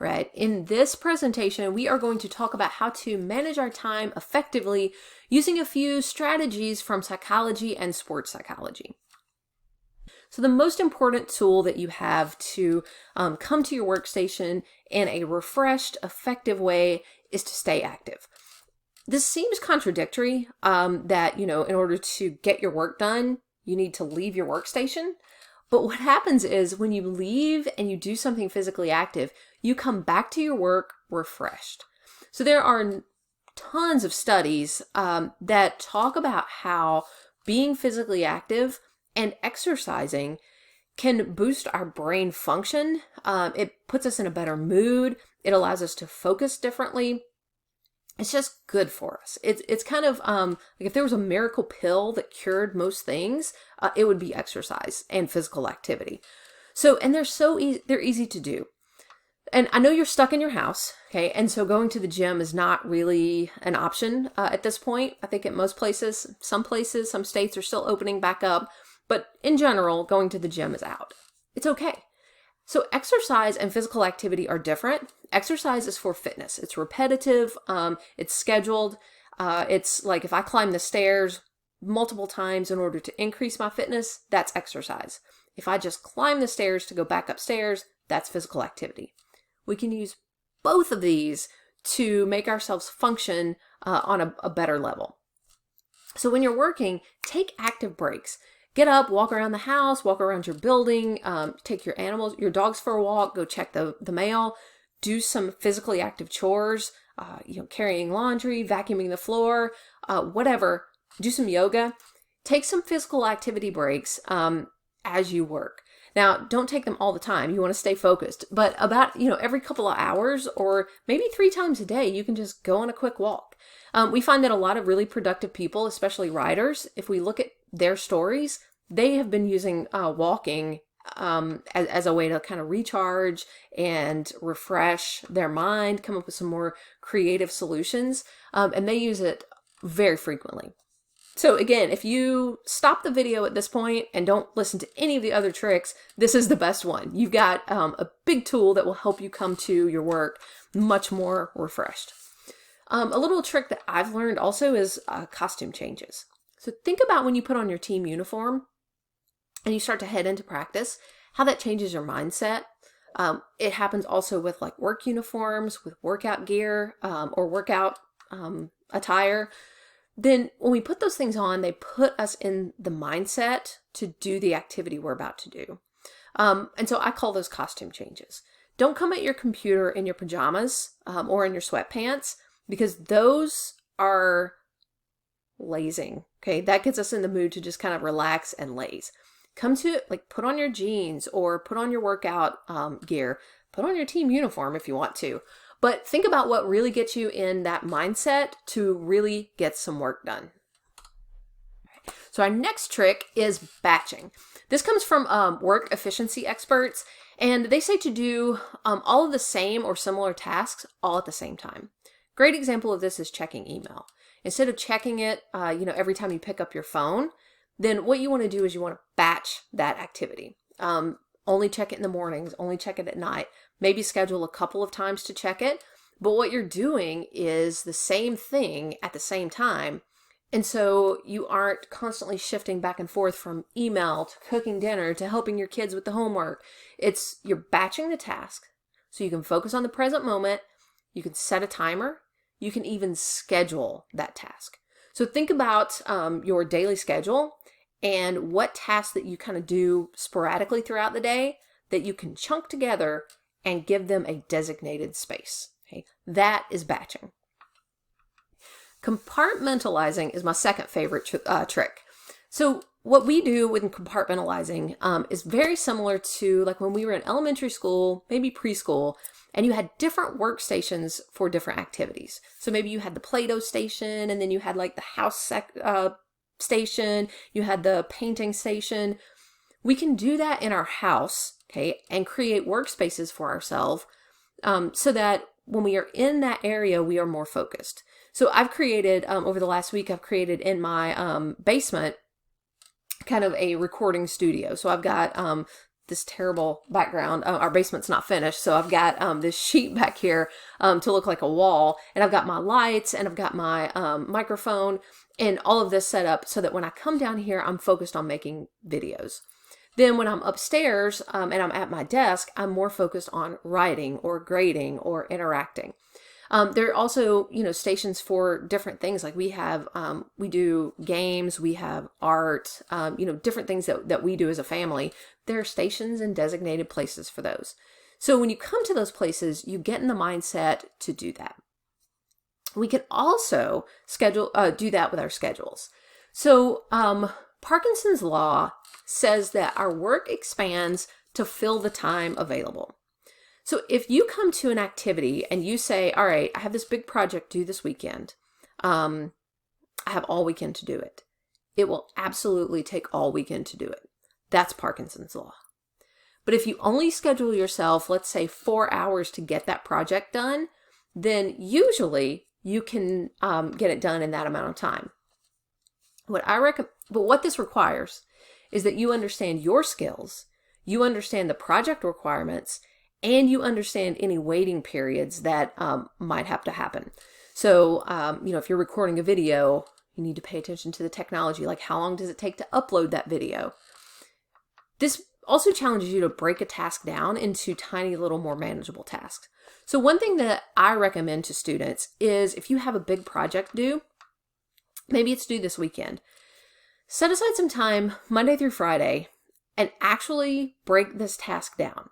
right? In this presentation, we are going to talk about how to manage our time effectively using a few strategies from psychology and sports psychology. So the most important tool that you have to come to your workstation in a refreshed, effective way is to stay active. This seems contradictory, that, in order to get your work done, you need to leave your workstation. But what happens is when you leave and you do something physically active, you come back to your work refreshed. So there are tons of studies that talk about how being physically active and exercising can boost our brain function. It puts us in a better mood. It allows us to focus differently. It's just good for us. It's kind of like if there was a miracle pill that cured most things, it would be exercise and physical activity. So, and they're easy to do. And I know you're stuck in your house, okay? And so going to the gym is not really an option at this point. I think at most places, some states are still opening back up, but in general, going to the gym is out. It's okay. So exercise and physical activity are different. Exercise is for fitness. It's repetitive. It's scheduled. It's like if I climb the stairs multiple times in order to increase my fitness, that's exercise. If I just climb the stairs to go back upstairs, that's physical activity. We can use both of these to make ourselves function on a better level. So when you're working, take active breaks. Get up, walk around the house, walk around your building, take your dogs for a walk, go check the mail, do some physically active chores, carrying laundry, vacuuming the floor, whatever. Do some yoga. Take some physical activity breaks as you work. Now, don't take them all the time. You want to stay focused, but about, every couple of hours or maybe 3 times a day, you can just go on a quick walk. We find that a lot of really productive people, especially writers, if we look at their stories, they have been using walking as a way to kind of recharge and refresh their mind, come up with some more creative solutions, and they use it very frequently. So again, if you stop the video at this point and don't listen to any of the other tricks, this is the best one. You've got a big tool that will help you come to your work much more refreshed. A little trick that I've learned also is costume changes. So think about when you put on your team uniform and you start to head into practice, how that changes your mindset. It happens also with like work uniforms, with workout gear, or workout attire. Then when we put those things on, they put us in the mindset to do the activity we're about to do. And so I call those costume changes. Don't come at your computer in your pajamas or in your sweatpants, because those are lazing. Okay, that gets us in the mood to just kind of relax and laze. Come to it, like put on your jeans or put on your workout gear, put on your team uniform if you want to. But think about what really gets you in that mindset to really get some work done. So our next trick is batching. This comes from work efficiency experts, and they say to do all of the same or similar tasks all at the same time. Great example of this is checking email. Instead of checking it, every time you pick up your phone, then what you want to do is you want to batch that activity. Only check it in the mornings, only check it at night, maybe schedule a couple of times to check it. But what you're doing is the same thing at the same time. And so you aren't constantly shifting back and forth from email to cooking dinner to helping your kids with the homework. You're batching the task so you can focus on the present moment. You can set a timer. You can even schedule that task. So think about your daily schedule and what tasks that you kind of do sporadically throughout the day that you can chunk together and give them a designated space. Okay? That is batching. Compartmentalizing is my second favorite trick. So what we do with compartmentalizing is very similar to like when we were in elementary school, maybe preschool, and you had different workstations for different activities. So maybe you had the Play-Doh station, and then you had like the house station, you had the painting station. We can do that in our house, okay, and create workspaces for ourselves so that when we are in that area, we are more focused. So I've created, over the last week, I've created in my basement kind of a recording studio. So I've got this terrible background. Our basement's not finished, so I've got this sheet back here to look like a wall, and I've got my lights, and I've got my microphone, and all of this set up so that when I come down here, I'm focused on making videos. Then when I'm upstairs and I'm at my desk, I'm more focused on writing or grading or interacting. There are also, stations for different things. Like we do games, we have art, different things that we do as a family. There are stations and designated places for those. So when you come to those places, you get in the mindset to do that. We can also do that with our schedules. So Parkinson's law says that our work expands to fill the time available. So if you come to an activity and you say, all right, I have this big project due this weekend. I have all weekend to do it. It will absolutely take all weekend to do it. That's Parkinson's law. But if you only schedule yourself, let's say 4 hours to get that project done, then usually you can get it done in that amount of time. But what this requires is that you understand your skills, you understand the project requirements, and you understand any waiting periods that might have to happen. So, if you're recording a video, you need to pay attention to the technology, like how long does it take to upload that video? This also challenges you to break a task down into tiny little more manageable tasks. So one thing that I recommend to students is if you have a big project due, maybe it's due this weekend, set aside some time Monday through Friday and actually break this task down.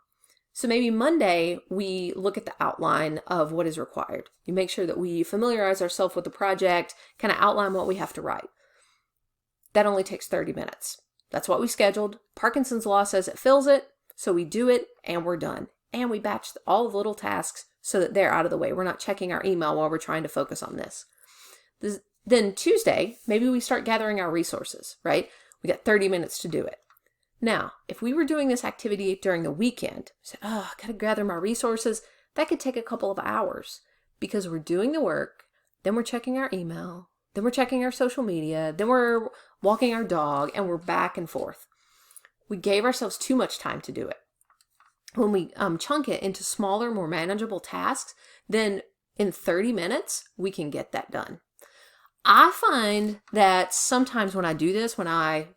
So maybe Monday, we look at the outline of what is required. You make sure that we familiarize ourselves with the project, kind of outline what we have to write. That only takes 30 minutes. That's what we scheduled. Parkinson's law says it fills it, so we do it and we're done. And we batch all the little tasks so that they're out of the way. We're not checking our email while we're trying to focus on this. Then Tuesday, maybe we start gathering our resources, right? We got 30 minutes to do it. Now, if we were doing this activity during the weekend, say, I gotta gather my resources, that could take a couple of hours because we're doing the work, then we're checking our email, then we're checking our social media, then we're walking our dog, and we're back and forth. We gave ourselves too much time to do it. When we chunk it into smaller, more manageable tasks, then in 30 minutes, we can get that done. I find that sometimes when I do this, when I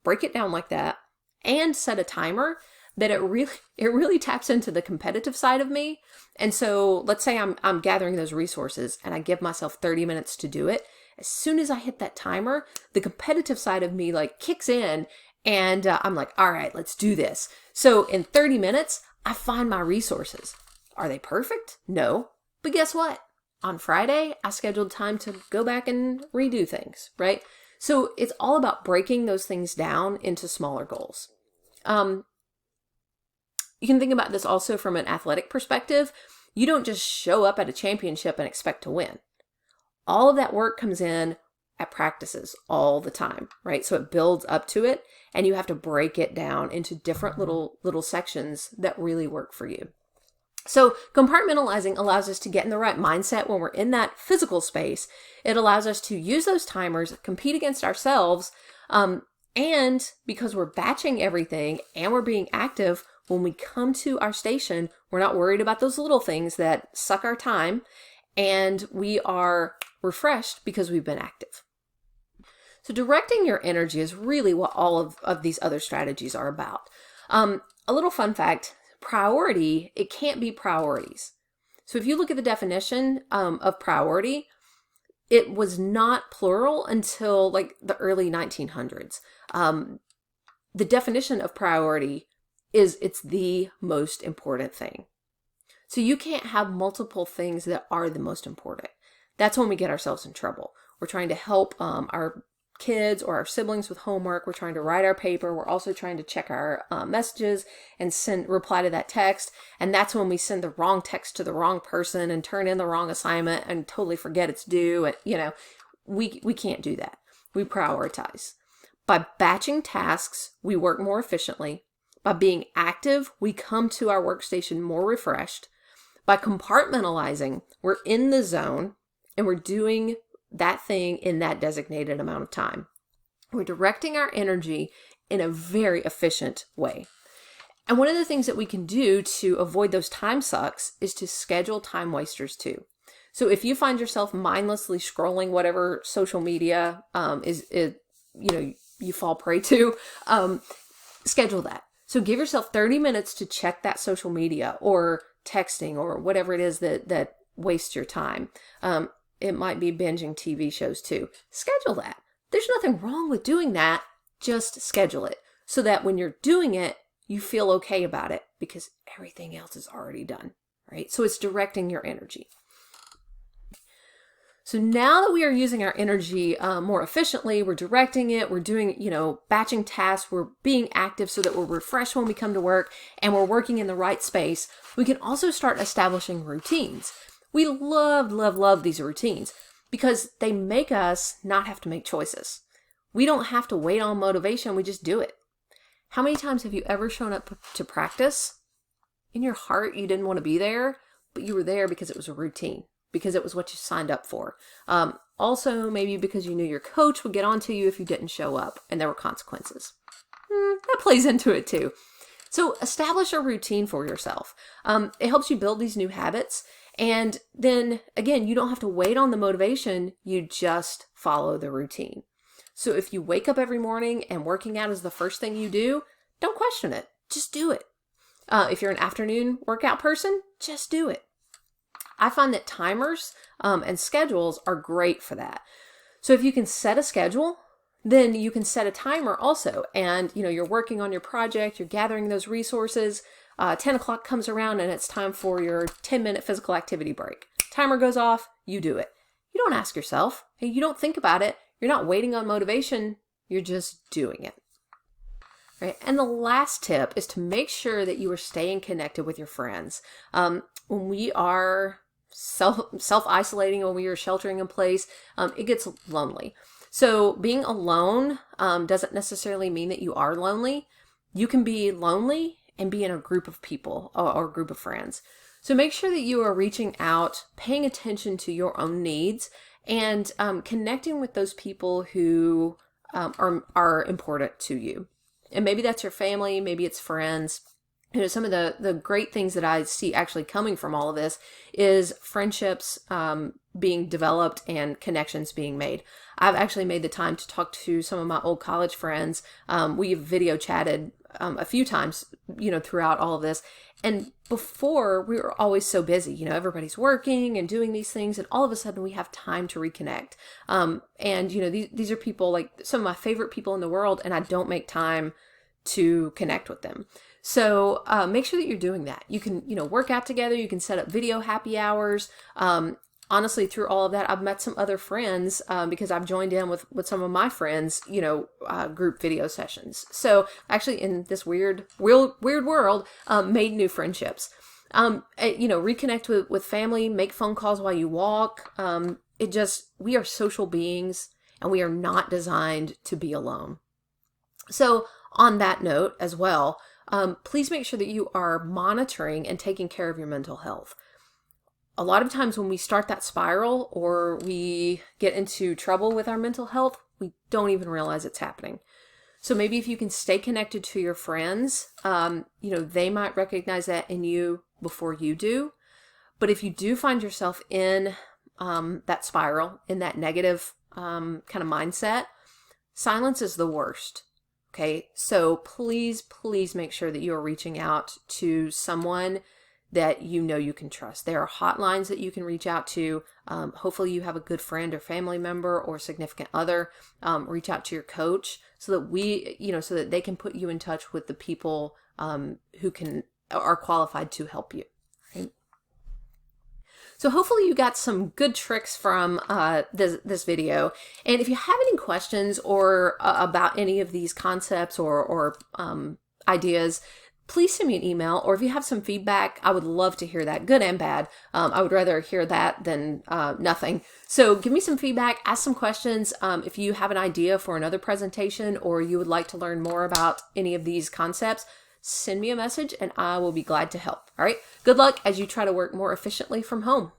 break it down like that and set a timer, that it really taps into the competitive side of me. And so let's say I'm gathering those resources and I give myself 30 minutes to do it. As soon as I hit that timer, the competitive side of me kicks in and I'm like, all right, let's do this. So in 30 minutes, I find my resources. Are they perfect? No. But guess what? On Friday, I scheduled time to go back and redo things, right? So it's all about breaking those things down into smaller goals. You can think about this also from an athletic perspective. You don't just show up at a championship and expect to win. All of that work comes in at practices all the time, right? So it builds up to it and you have to break it down into different little sections that really work for you. So compartmentalizing allows us to get in the right mindset when we're in that physical space. It allows us to use those timers, compete against ourselves, and because we're batching everything and we're being active, when we come to our station, we're not worried about those little things that suck our time, and we are refreshed because we've been active. So directing your energy is really what all of these other strategies are about. A little fun fact, priority, it can't be priorities. So if you look at the definition of priority, it was not plural until the early 1900s. The definition of priority is it's the most important thing. So you can't have multiple things that are the most important. That's when we get ourselves in trouble. We're trying to help our kids or our siblings with homework. We're trying to write our paper. We're also trying to check our messages and reply to that text. And that's when we send the wrong text to the wrong person and turn in the wrong assignment and totally forget it's due. And, we can't do that. We prioritize. By batching tasks, we work more efficiently. By being active, we come to our workstation more refreshed. By compartmentalizing, we're in the zone and we're doing that thing in that designated amount of time. We're directing our energy in a very efficient way. And one of the things that we can do to avoid those time sucks is to schedule time wasters too. So if you find yourself mindlessly scrolling whatever social media you fall prey to, schedule that. So give yourself 30 minutes to check that social media or texting or whatever it is that wastes your time. It might be binging TV shows too. Schedule that. There's nothing wrong with doing that. Just schedule it so that when you're doing it, you feel okay about it because everything else is already done, right? So it's directing your energy. So now that we are using our energy more efficiently, we're directing it, we're doing, batching tasks, we're being active so that we're refreshed when we come to work and we're working in the right space, we can also start establishing routines. We love these routines because they make us not have to make choices. We don't have to wait on motivation, we just do it. How many times have you ever shown up to practice? In your heart, you didn't want to be there, but you were there because it was a routine, because it was what you signed up for. Also, maybe because you knew your coach would get on to you if you didn't show up and there were consequences. That plays into it too. So establish a routine for yourself. It helps you build these new habits. And then again, you don't have to wait on the motivation. You just follow the routine. So if you wake up every morning and working out is the first thing you do, don't question it. Just do it. If you're an afternoon workout person, just do it. I find that timers and schedules are great for that. So if you can set a schedule, then you can set a timer also. And, you're working on your project, you're gathering those resources. 10 o'clock comes around and it's time for your 10-minute physical activity break. Timer goes off, you do it. You don't ask yourself, you don't think about it. You're not waiting on motivation. You're just doing it. Right? And the last tip is to make sure that you are staying connected with your friends. When we are self-isolating, when we are sheltering in place, it gets lonely. So being alone doesn't necessarily mean that you are lonely. You can be lonely and be in a group of people or a group of friends. So make sure that you are reaching out, paying attention to your own needs, and connecting with those people who are important to you. And maybe that's your family, maybe it's friends. Some of the great things that I see actually coming from all of this is friendships being developed and connections being made. I've actually made the time to talk to some of my old college friends. We've video chatted a few times, throughout all of this. And before, we were always so busy, everybody's working and doing these things, and all of a sudden we have time to reconnect. And these are people, like some of my favorite people in the world, and I don't make time to connect with them. So make sure that you're doing that. You can, work out together. You can set up video happy hours. Honestly, through all of that, I've met some other friends because I've joined in with some of my friends, group video sessions. So actually in this weird world, made new friendships. Reconnect with family, make phone calls while you walk. We are social beings and we are not designed to be alone. So on that note as well, please make sure that you are monitoring and taking care of your mental health. A lot of times when we start that spiral or we get into trouble with our mental health, we don't even realize it's happening. So maybe if you can stay connected to your friends, they might recognize that in you before you do. But if you do find yourself in that spiral, in that negative kind of mindset, silence is the worst. Okay, so please make sure that you are reaching out to someone that you can trust. There are hotlines that you can reach out to. Hopefully you have a good friend or family member or significant other. Reach out to your coach so that so that they can put you in touch with the people who are qualified to help you. Right? So hopefully you got some good tricks from this video. And if you have any questions or about any of these concepts or ideas, please send me an email, or if you have some feedback, I would love to hear that, good and bad. I would rather hear that than nothing. So give me some feedback, ask some questions. If you have an idea for another presentation or you would like to learn more about any of these concepts, send me a message and I will be glad to help. All right. Good luck as you try to work more efficiently from home.